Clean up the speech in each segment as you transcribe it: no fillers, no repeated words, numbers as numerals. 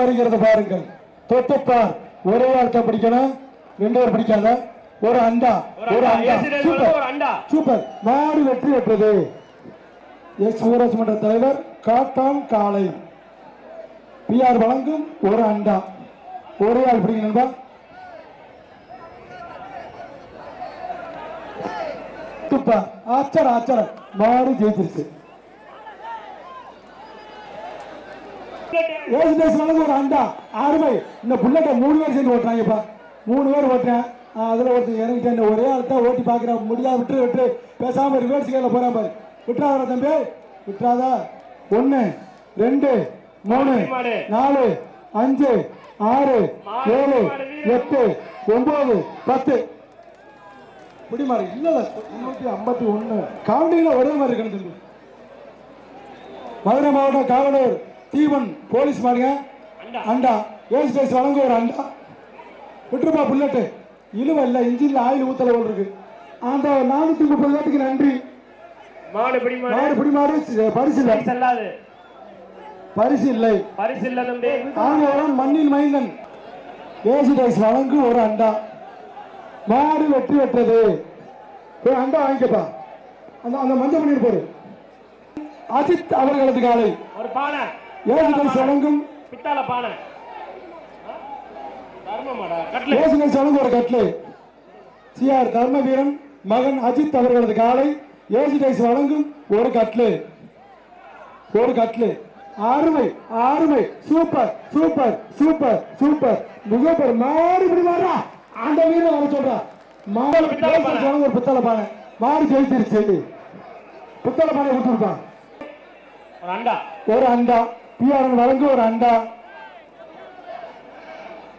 வருகிறது பாருங்கள். தொட்டுப்பார். ஒரே ஆள்தான் பிடிக்கணும், 2 பேர் பிடிக்காத. ஒரு அண்டா, ஒரு அண்டா. சூப்பர். மாடு வெற்றி பெற்றது. எஸ் ஊராட்சி மன்ற தலைவர் காட்டான் காளை. பிஆர் வழங்கும் ஒரு அண்டா. ஒரே ஆள் பிடிக்கணும். ஆச்சர ஆச்சர மாடு ஜெயிச்சிருச்சு. ஒரு அண்டா அருமை. இந்த புல்லட்டை 3 பேர் சேர்ந்து ஓட்டுறாங்கப்பா. 3 பேர் ஓட்டுறேன். அதுல ஒருத்தர் இறங்கிட்டேன். ஒரே ஆள் தான் ஓட்டி பாக்குறேன். முடியா விட்டு விட்டு பேசாம ரிவர்ஸ் கேல போறான் பாரு. விட்டுறாதா தம்பி, விட்டுறாதா. 1 2 3 4 5 6 7 8 9 10 இப்படி மாதிரி இல்ல 351 கவுண்டிங்ல ஒரே மாதிரி இருக்கணும் தம்பி. மதுரை மாவட்டம் காவலூர் தீவன் போலீஸ் மாடுங்க அண்டா. ஏசி டேஸ் வழங்க ஒரு அண்டா. விட்டுருப்பா புல்லட்டு. இழுவ இல்ல, இன்ஜின்ல ஆயில் ஊத்தல போல் இருக்கு. அந்த 430 பேருக்கு நன்றி. மாடு பிடி மாடு பரிசு இல்லை, பரிசு இல்லை, பரிசு இல்லை தம்பி. ஆங்கவரம் மண்ணில் மைந்தன் ஏசி டேஸ் வழங்கு ஒரு அண்டா. மாடு வெற்றி பெற்றது. அண்டா வாங்கிக்கப்பா. அந்த மஞ்சள் பண்ணி போடு. அஜித் அவர்களது காலை ஒரு பானை. ஏசி டேஸ் வழங்கும் பித்தாள பானை. ஏசி டேஸ் வழங்கும் ஒரு கட்லு. சிஆர் தர்ம வீரன் மகன் அஜித் அவர்களது காலை. ஏசி டேஸ் வழங்கும் ஒரு கட்லு. ஒரு கட்லு. அருமை அருமை. Super super super super. முகப்பர் மாடு இப்படி மாறா. அந்த வீரன் வர சொல்றா. மாடு ஒரு பித்தளை பானை. மாடு ஜெயிச்சிருச்சு. பித்தளை பானை கொடுத்துருக்கான். ஒரு அண்டா. பிஆர் வழங்கு ஒரு அண்டா.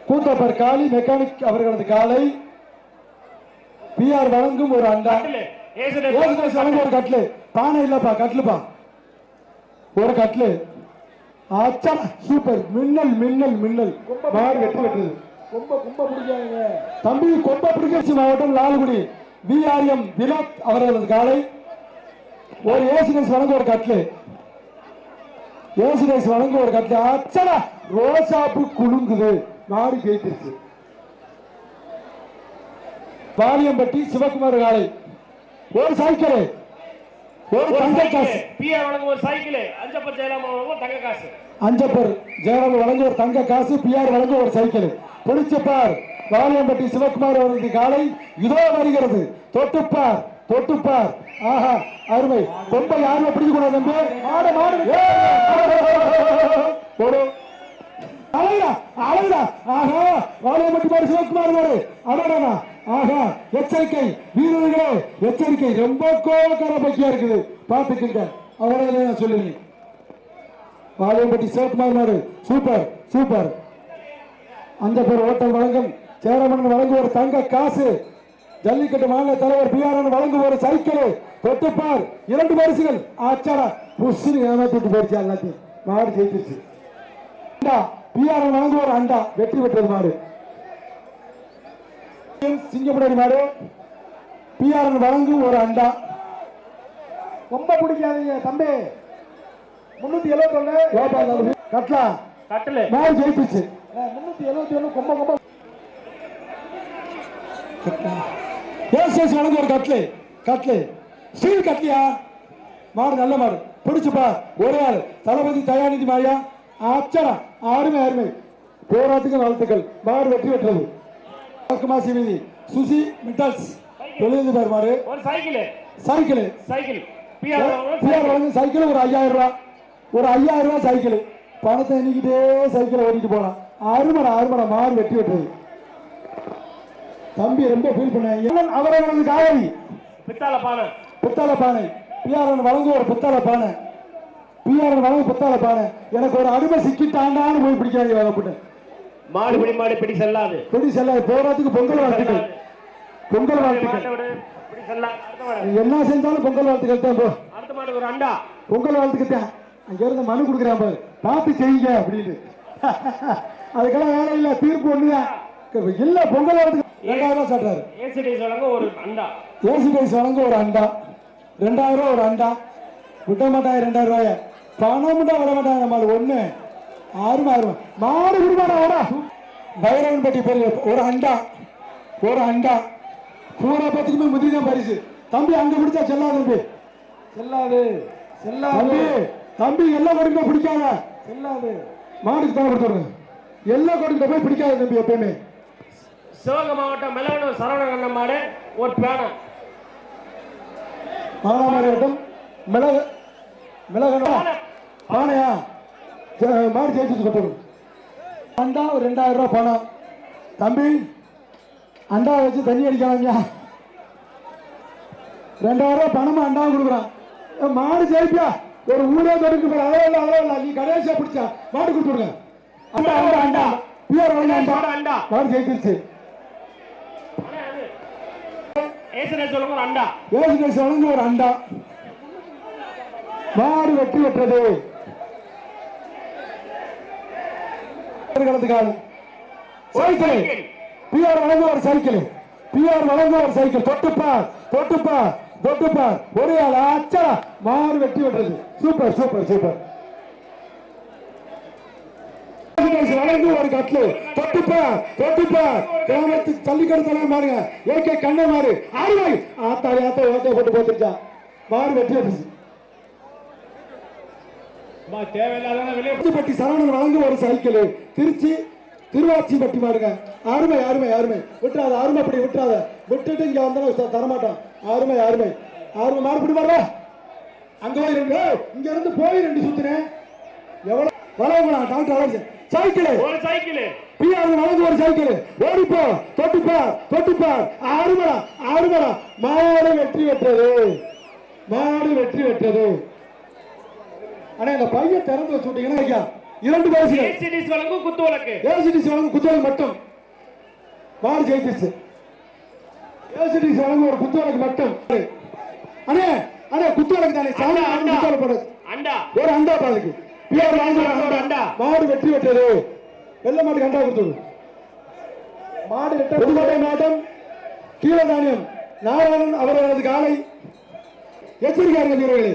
கூத்தப்பர் காளி மெக்கானிக் அவர்களது காலை. பிஆர் வழங்கும் ஒரு அண்டா. ஒரு கட்லு. பானை இல்லப்பா, கட்லுப்பா. ஒரு கட்லு. அச்சா சூப்பர். மின்னல் மின்னல் மின்னல். மாடு வெற்றி பெற்றது. தம்பி கொம்ப பிடிக்க மாவட்டம் லால்குடி விஆர்எம் வினோத் அவர்களது காலை. ஒரு ஏசிடென்ஸ் வழங்க ஒரு கட்லு. ஏசிடென்ஸ் வழங்க ஒரு கட்லு. அச்சடா ரோசாப்பு குலுங்குது. மாடு ஜெயிச்சிருச்சு. வாலியம்பட்டி சிவகுமார் காலை. ஒரு சைக்கிள், ஒரு தங்க காசு. பிஆர் வழங்க ஒரு சைக்கிள். அஞ்சப்பர் ஜெயராம் வழங்க தங்க காசு. அஞ்சப்பர் ஜெயராம் வழங்க ஒரு தங்க காசு. பிஆர் வழங்க ஒரு சைக்கிள். பிடிச்சப்பார். வாலியம்பட்டி சிவகுமார் அவரது காலை இதோ வருகிறது. தொட்டுப்பார் தொட்டுப்பார். ஆஹா அருமை. கொம்பை யாருமே பிடிக்க கூடாது தம்பி. மாடு மாடு ஒரு அழகா அழகா. ஆஹா வாலியம்பட்டி மாடு சிவகுமார் மாடு. அடடா ஆஹா. எச்சரிக்கை வீரர்களே, எச்சரிக்கை. ரொம்ப கோவக்கார பக்கியா இருக்குது, பாத்துக்கிட்ட. அவரை சொல்லுங்க. வாலியம்பட்டி சிவகுமார் மாடு சூப்பர் சூப்பர். அந்த பேர் ஓட்டம் வழங்கும் சேரமன் வழங்கு ஒரு தங்க காசு. ஜல்லிக்கட்டு மாநில தலைவர் பிஆர் வழங்கு ஒரு சைக்கிள். தொட்டுப்பார் 2 பரிசுகள். ஆச்சாரா புஷ்னு ஏமாத்திட்டு போயிடுச்சு எல்லாத்தையும். மாடு ஜெயிச்சிருச்சு. பிஆர் வழங்கு ஒரு அண்டா. வெற்றி பெற்றது மாடு. சிங்கப்படி மாடு. பிஆர் வழங்கு ஒரு அண்டா. ரொம்ப பிடிக்காதீங்க தம்பி. 371 கட்லா கட்டல. மாடு ஜெயிச்சிருச்சு. 371 கொம்ப கொம்ப. ஏசிஎஸ் வழங்க ஒரு கட்லு. கட்லு ஸ்டீல் கட்லியா. மாடு நல்ல மாடு. பிடிச்சுப்பா. ஒரே ஆள் தளபதி தயாநிதி மாயா. அச்சரா அருமை அருமை. போராட்டத்துக்கு வாழ்த்துக்கள். மாடு வெற்றி பெற்றது. மாசி வீதி சுசி மிட்டல்ஸ் தொழில் பேர் மாடு. ஒரு சைக்கிள் சைக்கிள் சைக்கிள். பிஆர் வழங்கும் சைக்கிள் ஒரு 5000 ரூபாய். ஒரு 5000 ரூபாய் சைக்கிள். பணத்தை எண்ணிக்கிட்டே சைக்கிள் ஓட்டிட்டு போலாம். அருமடா அருமடா. மாடு வெற்றி பெற்றது. தம்பி ரொம்ப ஃபீல் பண்ண. அவரது காவலி பித்தாள பானை. பித்தாள பானை. பிஆர் வழங்கு ஒரு பித்தாள பானை. பிஆர் வழங்கு பித்தாள பானை. எனக்கு ஒரு அடிமை சிக்கிட்டாண்டான்னு போய் பிடிக்காங்க வளப்பட்டு. மாடு பிடி மாடு பிடி செல்லாது. பிடி செல்லாது. போராட்டத்துக்கு பொங்கல் வாழ்த்துக்கள். பொங்கல் வாழ்த்துக்கள். என்ன செஞ்சாலும் பொங்கல் வாழ்த்துக்கள் தான். போ அடுத்த மாடு ஒரு அண்டா. பொங்கல் வாழ்த்துக்கள் தான். அங்க இருந்து மனு கொடுக்குறான் பாரு. பார்த்து செய்யுங்க அப்படின்னு. அதுக்கெல்லாம் வேலை இல்ல. தீர்ப்பு ஒண்ணுதான் இல்ல. பொங்கல் வாழ்த்துக்கள். 2000 ரூபாய் சாட்டாரு. ஏசி டைஸ் வழங்க ஒரு அண்டா. ஏசி டைஸ் வழங்க ஒரு அண்டா. 2000 ரூபாய் ஒரு அண்டா. விட்ட மாட்டாங்க. 2000 ரூபாய பணம் விட மாட்டாங்க. நம்மள ஒண்ணு ஆறுமா மாடு விடுவாடா ஓடா. பைரவன் பட்டி பெரிய ஒரு அண்டா பூரா பத்துக்குமே முதிதான் பரிசு. தம்பி அங்க பிடிச்சா செல்லாது தம்பி தம்பி எல்லா கொடுக்க பிடிக்காத செல்லாது. மாடுக்கு தான் கொடுத்துருங்க. எல்லா கொடுக்கிட்ட போய் பிடிக்காத தம்பி எப்பயுமே. சிவகங்கை மாவட்டம் மெலவனூர் சரவணகண்ணன் மாடு ஒரு பேனை. மாவட்டம் மிளகா பானையா மாடு ஜெயிச்சு கொடுத்துருங்க. அண்டா ஒரு 2000 ரூபாய் பணம். தம்பி அண்டா வச்சு தண்ணி அடிக்காங்க. 2000 ரூபாய் பணமா அண்டாவும் கொடுக்குறான். மாடு ஜெயிப்பியா ஒரு ஊரே தொடுக்கு போற அளவு நீ கடைசியா பிடிச்சா மாடு கொடுத்துருங்க. அண்டா அண்டா அண்டா பியூர் அண்டா மாடு ஜெயிச்சிருச்சு. ஒரு அண்டா மாடு வெற்றி பெற்றது. சைக்கிள் பிஆர் வழங்க ஒரு சைக்கிள் தொட்டுப்பார் ஒரே ஆள் அச்சா மாடு வெற்றி பெற்றது. சூப்பர் வழங்கு ஒரு கட்லு தொட்டுப்பார் கிராமத்து ஜல்லிக்கட்டு மாறுங்க. ஏகே கண்ண மாறு ஆறுவாய் ஆத்தா போட்டு போட்டுருச்சா மாடு வெற்றி பெற்றுச்சு. பட்டி சரவணன் வழங்கு ஒரு சைக்கிள். திருச்சி திருவாச்சி பட்டி மாடுங்க. அருமை விட்டுறாத அருமைப்படி விட்டுறாத விட்டுட்டு இங்க வந்தா தரமாட்டோம். அருமை மாறுபடி வர அங்க போய் இங்க இருந்து போய் 2 சுத்துனேன். எவ்வளவு வளவுங்களா டாக்டர் சைக்கிள் பிஆர் வழங்கு ஒரு சைக்கிள். ஓடிப்போ தொட்டுப்பார் அருமடா மாடு வெற்றி பெற்றது. ஆனா இந்த பையன் திறந்து வச்சு விட்டீங்கன்னா ஐயா 2 பரிசுகள். ஏசிடிசி வழங்கும் குத்துவிளக்கு மட்டும் மாடு ஜெயிச்சிச்சு. ஏசிடிசி வழங்கும் ஒரு குத்துவிளக்கு மட்டும். அண்ணே குத்துவிளக்கு தானே ஒரு அண்டா பாதுக்கு மாடு வெற்றி பெற்றது. வெள்ள மாட்டுக்கு அண்டா கொடுத்தது. மாடு புதுக்கோட்டை மாவட்டம் கீழதானியம் நாராயணன் அவர்களது காலை. எச்சரிக்கையார்கள் வீரர்களே.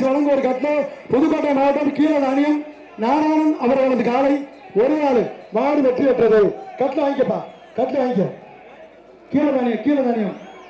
வழங்க ஒரு கட்டு. புதுக்கோட்டை மாவட்டம் கீழதானியம் நாராயணன் அவர்களது காலை. ஒரு நாள் மாடு வெற்றி பெற்றது. கட்டில வாங்கிக்கப்பா கீழதானியம்